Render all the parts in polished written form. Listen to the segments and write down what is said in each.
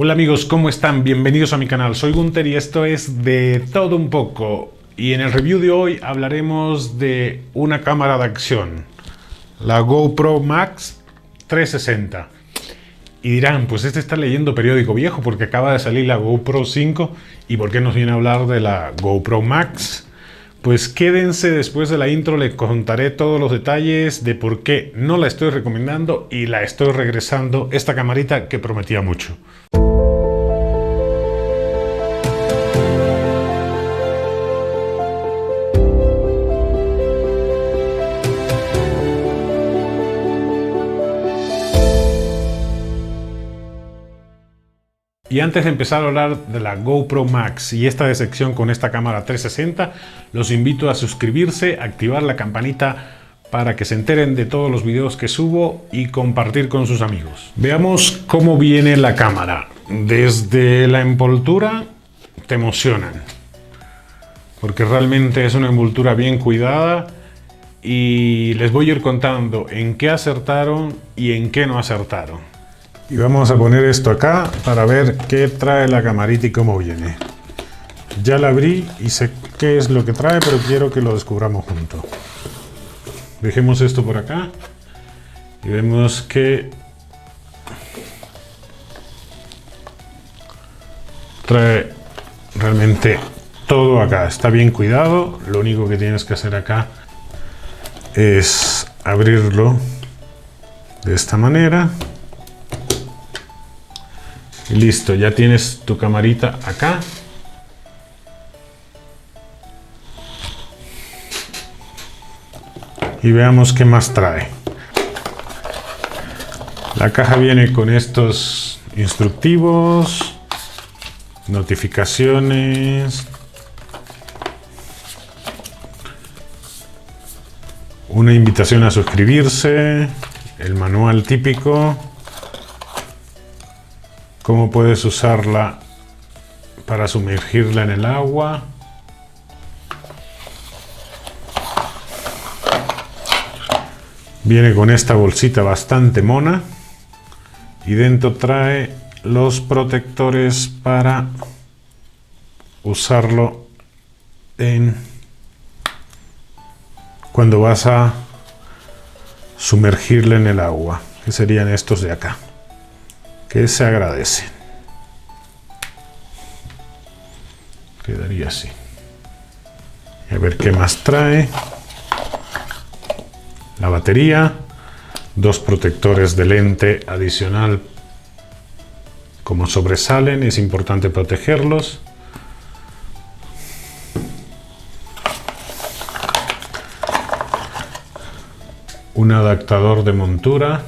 Hola amigos, ¿cómo están? Bienvenidos a mi canal. Soy Gunter y esto es De Todo Un Poco. Y en el review de hoy hablaremos de una cámara de acción, la GoPro Max 360. Y dirán, pues este está leyendo periódico viejo porque acaba de salir la GoPro 5 y ¿por qué nos viene a hablar de la GoPro Max? Pues quédense, después de la intro les contaré todos los detalles de por qué no la estoy recomendando y la estoy regresando, esta camarita que prometía mucho. Y antes de empezar a hablar de la GoPro Max y esta decepción con esta cámara 360, los invito a suscribirse, activar la campanita para que se enteren de todos los videos que subo y compartir con sus amigos. Veamos cómo viene la cámara. Desde la envoltura te emocionan, porque realmente es una envoltura bien cuidada y les voy a ir contando en qué acertaron y en qué no acertaron. Y vamos a poner esto acá para ver qué trae la camarita y cómo viene. Ya la abrí y sé qué es lo que trae, pero quiero que lo descubramos juntos. Dejemos esto por acá y vemos que trae realmente todo acá. Está bien cuidado. Lo único que tienes que hacer acá es abrirlo de esta manera. Y listo, ya tienes tu camarita acá. Y veamos qué más trae. La caja viene con estos instructivos, notificaciones, una invitación a suscribirse, el manual típico, cómo puedes usarla para sumergirla en el agua. Viene con esta bolsita bastante mona y dentro trae los protectores para usarlo cuando vas a sumergirla en el agua, que serían estos de acá, que se agradecen. Quedaría así. Y a ver qué más trae. La batería, dos protectores de lente adicional, como sobresalen, es importante protegerlos. Un adaptador de montura,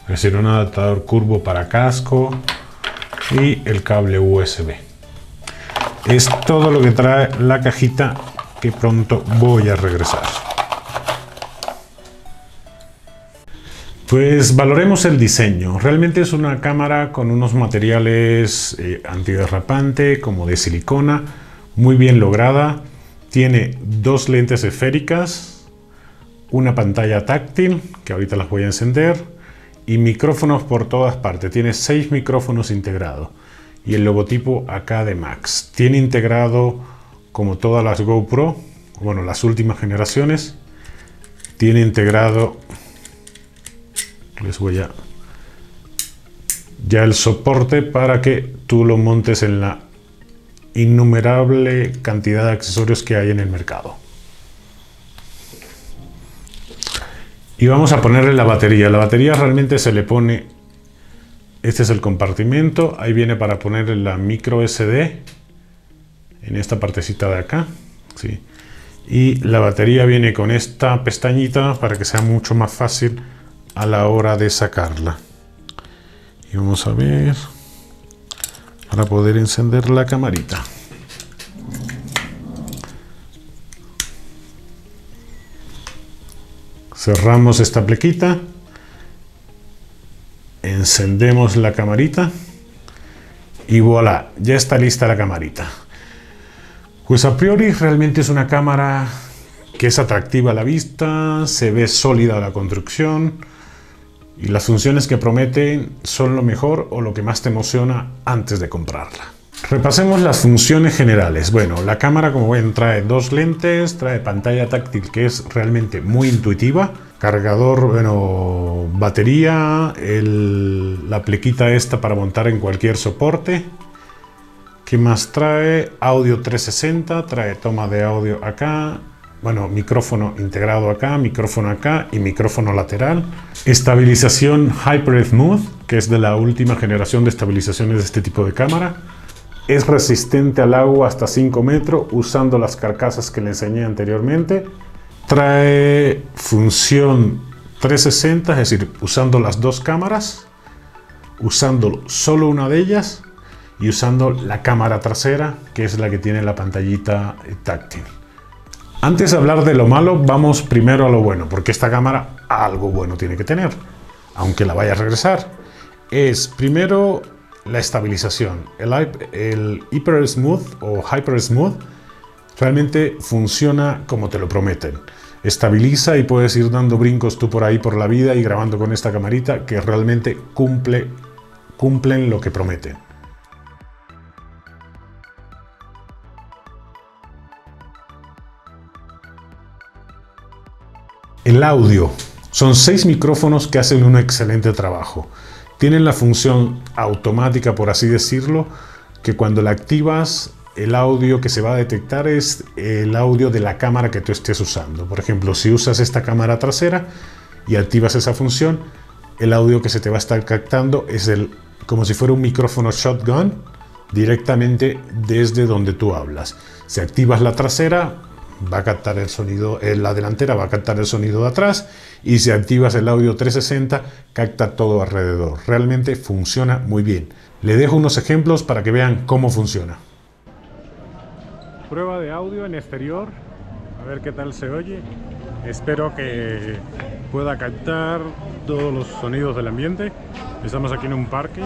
es decir, un adaptador curvo para casco y el cable USB. Es todo lo que trae la cajita, que pronto voy a regresar. Pues valoremos el diseño. Realmente es una cámara con unos materiales antiderrapante, como de silicona, muy bien lograda. Tiene dos lentes esféricas, una pantalla táctil, que ahorita las voy a encender, y micrófonos por todas partes. Tiene 6 micrófonos integrados y el logotipo acá de Max. Tiene integrado, como todas las GoPro, bueno, las últimas generaciones, tiene integrado, les voy a, ya el soporte para que tú lo montes en la innumerable cantidad de accesorios que hay en el mercado. Y vamos a ponerle la batería. La batería realmente se le pone, este es el compartimento, ahí viene para poner la micro SD en esta partecita de acá, ¿sí? Y la batería viene con esta pestañita para que sea mucho más fácil a la hora de sacarla. Y vamos a ver, para poder encender la camarita. Cerramos esta plequita, encendemos la camarita y voilà, ya está lista la camarita. Pues a priori realmente es una cámara que es atractiva a la vista, se ve sólida la construcción, y las funciones que prometen son lo mejor o lo que más te emociona antes de comprarla. Repasemos las funciones generales. Bueno, la cámara, como ven, trae dos lentes, trae pantalla táctil que es realmente muy intuitiva, cargador, bueno, batería, la plequita esta para montar en cualquier soporte. ¿Qué más trae? Audio 360, trae toma de audio acá, bueno, micrófono integrado acá y micrófono lateral. Estabilización HyperSmooth, que es de la última generación de estabilizaciones de este tipo de cámara. Es resistente al agua hasta 5 metros usando las carcasas que le enseñé anteriormente. Trae función 360, es decir, usando las dos cámaras, usando solo una de ellas y usando la cámara trasera, que es la que tiene la pantallita táctil. Antes de hablar de lo malo, vamos primero a lo bueno, porque esta cámara algo bueno tiene que tener, aunque la vaya a regresar. Es primero la estabilización. El Hyper Smooth o Hyper Smooth realmente funciona como te lo prometen. Estabiliza y puedes ir dando brincos tú por ahí por la vida y grabando con esta camarita que realmente cumplen lo que prometen. El audio. Son 6 micrófonos que hacen un excelente trabajo. Tienen la función automática, por así decirlo, que cuando la activas, el audio que se va a detectar es el audio de la cámara que tú estés usando. Por ejemplo, si usas esta cámara trasera y activas esa función, el audio que se te va a estar captando es como si fuera un micrófono shotgun directamente desde donde tú hablas. Si activas la trasera, va a captar el sonido, la delantera va a captar el sonido de atrás, y si activas el audio 360 capta todo alrededor. Realmente funciona muy bien. Le dejo unos ejemplos para que vean cómo funciona. Prueba de audio en exterior, a ver qué tal se oye. Espero que pueda captar todos los sonidos del ambiente. Estamos aquí en un parque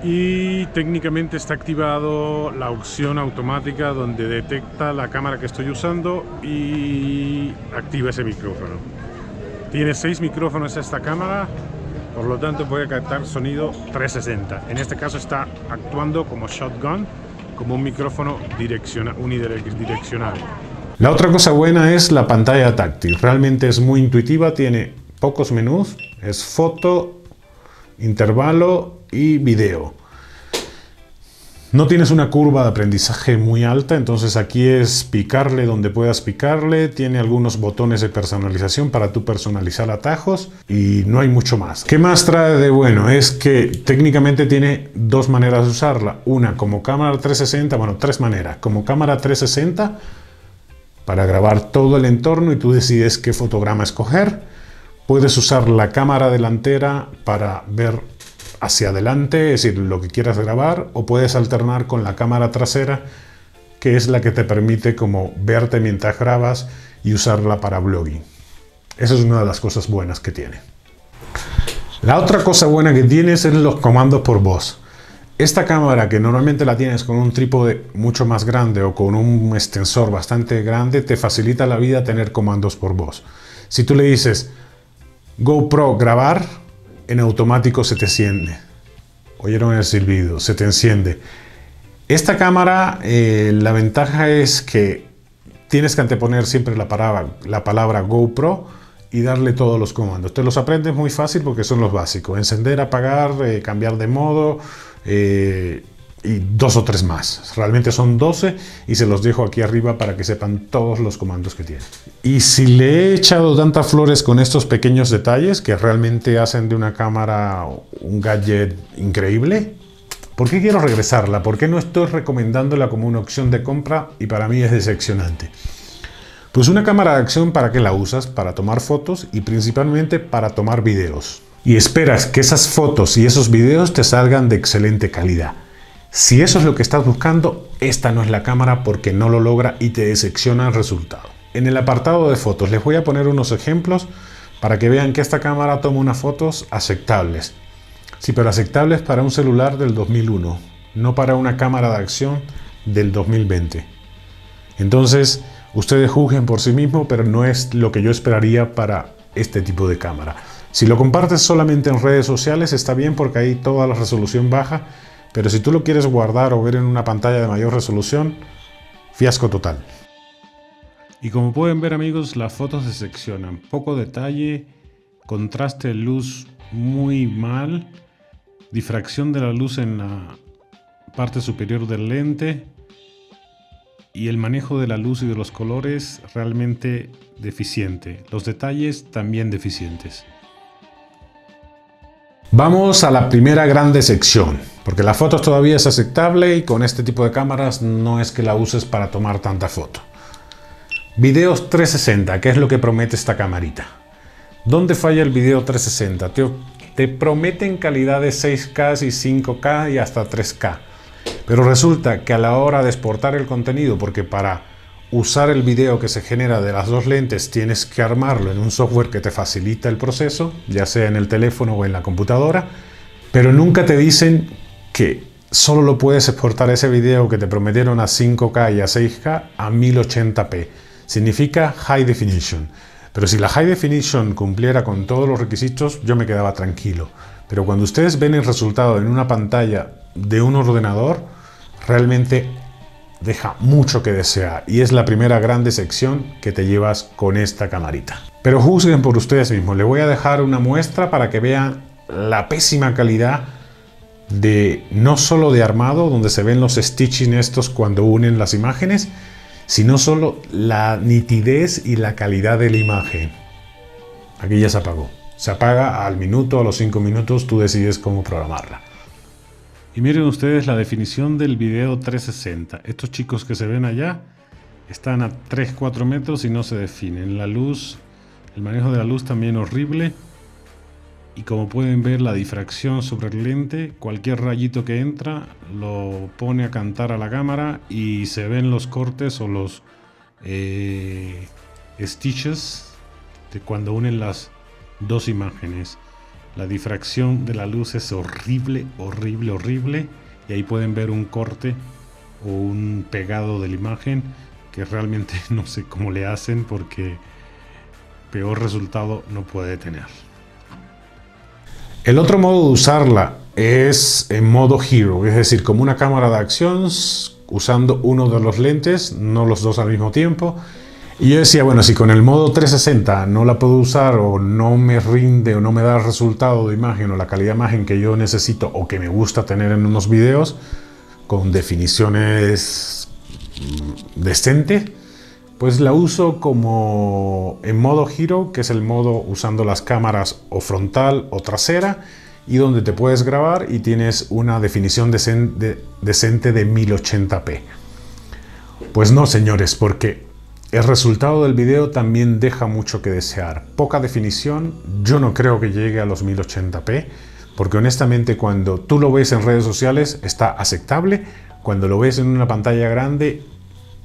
y técnicamente está activado la opción automática donde detecta la cámara que estoy usando y activa ese micrófono. Tiene 6 micrófonos esta cámara, por lo tanto puede captar sonido 360. En este caso está actuando como shotgun, como un micrófono unidireccional. La otra cosa buena es la pantalla táctil. Realmente es muy intuitiva, tiene pocos menús, es foto, intervalo y video. No tienes una curva de aprendizaje muy alta, entonces aquí es picarle donde puedas picarle. Tiene algunos botones de personalización para tú personalizar atajos y no hay mucho más. ¿Qué más trae de bueno? Es que técnicamente tiene dos maneras de usarla. Una como cámara 360, bueno, 3 maneras. Como cámara 360 para grabar todo el entorno y tú decides qué fotograma escoger. Puedes usar la cámara delantera para ver hacia adelante, es decir, lo que quieras grabar, o puedes alternar con la cámara trasera, que es la que te permite como verte mientras grabas y usarla para blogging. Esa es una de las cosas buenas que tiene. La otra cosa buena que tienes es los comandos por voz. Esta cámara, que normalmente la tienes con un trípode mucho más grande o con un extensor bastante grande, te facilita la vida tener comandos por voz. Si tú le dices GoPro grabar, en automático se te enciende. ¿Oyeron el silbido? Se te enciende. Esta cámara, la ventaja es que tienes que anteponer siempre la palabra GoPro y darle todos los comandos. Te los aprendes muy fácil porque son los básicos. Encender, apagar, cambiar de modo y 2 o 3 más. Realmente son 12 y se los dejo aquí arriba para que sepan todos los comandos que tiene. Y si le he echado tantas flores con estos pequeños detalles que realmente hacen de una cámara un gadget increíble, ¿por qué quiero regresarla? ¿Por qué no estoy recomendándola como una opción de compra y para mí es decepcionante? Pues una cámara de acción, ¿para qué la usas? Para tomar fotos y principalmente para tomar videos. Y esperas que esas fotos y esos videos te salgan de excelente calidad. Si eso es lo que estás buscando, esta no es la cámara porque no lo logra y te decepciona el resultado. En el apartado de fotos les voy a poner unos ejemplos para que vean que esta cámara toma unas fotos aceptables. Sí, pero aceptables para un celular del 2001, no para una cámara de acción del 2020. Entonces, ustedes juzguen por sí mismos, pero no es lo que yo esperaría para este tipo de cámara. Si lo compartes solamente en redes sociales está bien porque ahí toda la resolución baja, pero si tú lo quieres guardar o ver en una pantalla de mayor resolución, fiasco total. Y como pueden ver amigos, las fotos se seccionan, poco detalle, contraste de luz muy mal, difracción de la luz en la parte superior del lente y el manejo de la luz y de los colores realmente deficiente, los detalles también deficientes. Vamos a la primera grande sección, porque la foto todavía es aceptable y con este tipo de cámaras no es que la uses para tomar tanta foto. Videos 360, ¿qué es lo que promete esta camarita? ¿Dónde falla el video 360? Te prometen calidades 6K y 5K y hasta 3K. Pero resulta que a la hora de exportar el contenido, porque para usar el video que se genera de las dos lentes tienes que armarlo en un software que te facilita el proceso, ya sea en el teléfono o en la computadora, pero nunca te dicen que solo lo puedes exportar ese video que te prometieron a 5K y a 6K a 1080p. Significa High Definition. Pero si la High Definition cumpliera con todos los requisitos, yo me quedaba tranquilo. Pero cuando ustedes ven el resultado en una pantalla de un ordenador, realmente deja mucho que desear. Y es la primera gran decepción que te llevas con esta camarita. Pero juzguen por ustedes mismos. Les voy a dejar una muestra para que vean la pésima calidad de no solo de armado, donde se ven los stitching estos cuando unen las imágenes, sino solo la nitidez y la calidad de la imagen. Aquí ya se apagó. Se apaga al minuto, a los 5 minutos, tú decides cómo programarla. Y miren ustedes la definición del video 360. Estos chicos que se ven allá están a 3-4 metros y no se definen. La luz, el manejo de la luz también horrible. Y como pueden ver, la difracción sobre el lente, cualquier rayito que entra lo pone a cantar a la cámara y se ven los cortes o los stitches de cuando unen las dos imágenes. La difracción de la luz es horrible, horrible, horrible. Y ahí pueden ver un corte o un pegado de la imagen que realmente no sé cómo le hacen porque peor resultado no puede tener. El otro modo de usarla es en modo Hero, es decir, como una cámara de acción usando uno de los lentes, no los dos al mismo tiempo. Y yo decía, bueno, si con el modo 360 no la puedo usar o no me rinde o no me da el resultado de imagen o la calidad de imagen que yo necesito o que me gusta tener en unos videos con definiciones decentes, pues la uso como en modo Hero, que es el modo usando las cámaras o frontal o trasera y donde te puedes grabar y tienes una definición decente de 1080p. Pues no, señores, porque el resultado del video también deja mucho que desear. Poca definición, yo no creo que llegue a los 1080p, porque honestamente cuando tú lo ves en redes sociales está aceptable, cuando lo ves en una pantalla grande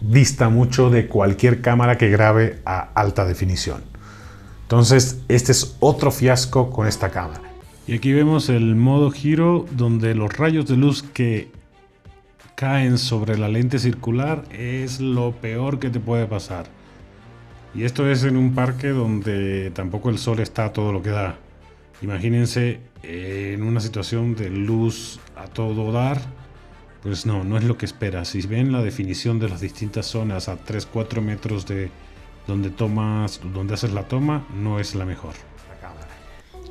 dista mucho de cualquier cámara que grabe a alta definición. Entonces este es otro fiasco con esta cámara. Y aquí vemos el modo Hero, donde los rayos de luz que caen sobre la lente circular es lo peor que te puede pasar. Y esto es en un parque donde tampoco el sol está a todo lo que da. Imagínense en una situación de luz a todo dar. Pues no es lo que esperas. Si ven la definición de las distintas zonas a 3-4 metros de donde haces la toma, no es la mejor.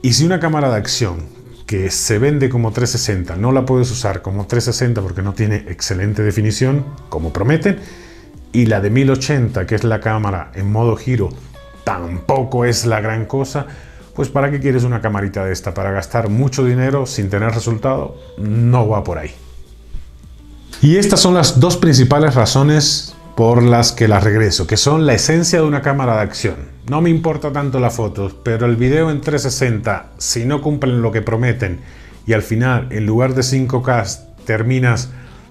Y si una cámara de acción que se vende como 360 no la puedes usar como 360 porque no tiene excelente definición, como prometen, y la de 1080, que es la cámara en modo Hero, tampoco es la gran cosa, pues ¿para qué quieres una camarita de esta? Para gastar mucho dinero sin tener resultado, no va por ahí. Y estas son las dos principales razones por las que las regreso, que son la esencia de una cámara de acción. No me importa tanto las fotos, pero el video en 360, si no cumplen lo que prometen y al final en lugar de 5K terminas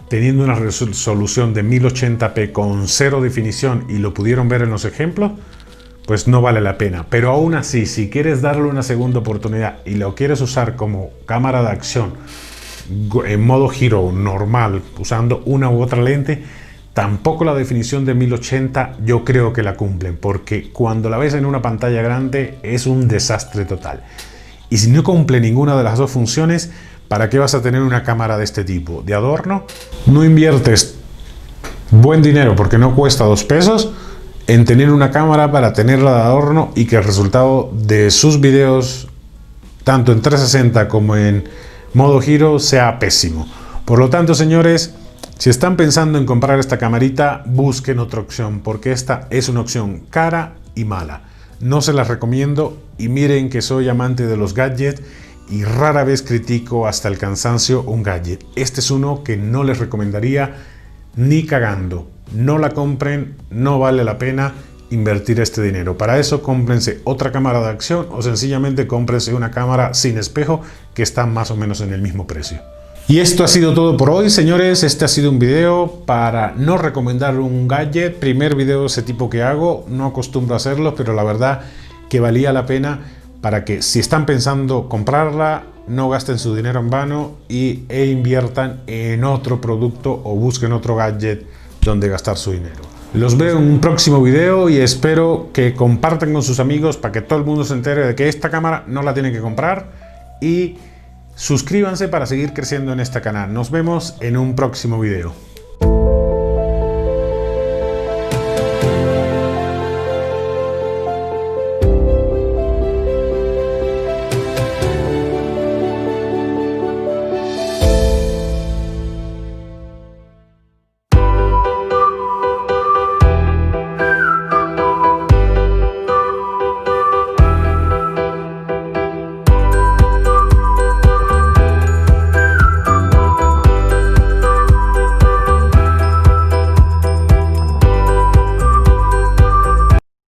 teniendo una resolución de 1080p con cero definición y lo pudieron ver en los ejemplos, pues no vale la pena. Pero aún así, si quieres darle una segunda oportunidad y lo quieres usar como cámara de acción en modo Hero normal, usando una u otra lente, tampoco la definición de 1080 yo creo que la cumplen, porque cuando la ves en una pantalla grande es un desastre total. Y si no cumple ninguna de las dos funciones, ¿para qué vas a tener una cámara de este tipo? ¿De adorno? No inviertes buen dinero, porque no cuesta 2 pesos, en tener una cámara para tenerla de adorno y que el resultado de sus videos, tanto en 360 como en modo giro, sea pésimo. Por lo tanto, señores, si están pensando en comprar esta camarita, busquen otra opción, porque esta es una opción cara y mala. No se las recomiendo, y miren que soy amante de los gadgets y rara vez critico hasta el cansancio un gadget. Este es uno que no les recomendaría ni cagando. No la compren, no vale la pena invertir este dinero. Para eso cómprense otra cámara de acción o sencillamente cómprense una cámara sin espejo que está más o menos en el mismo precio. Y esto ha sido todo por hoy, señores. Este ha sido un video para no recomendar un gadget. Primer video de ese tipo que hago. No acostumbro a hacerlo, pero la verdad que valía la pena para que, si están pensando comprarla, no gasten su dinero en vano e inviertan en otro producto o busquen otro gadget donde gastar su dinero. Los veo en un próximo video y espero que compartan con sus amigos para que todo el mundo se entere de que esta cámara no la tienen que comprar, y suscríbanse para seguir creciendo en este canal. Nos vemos en un próximo video.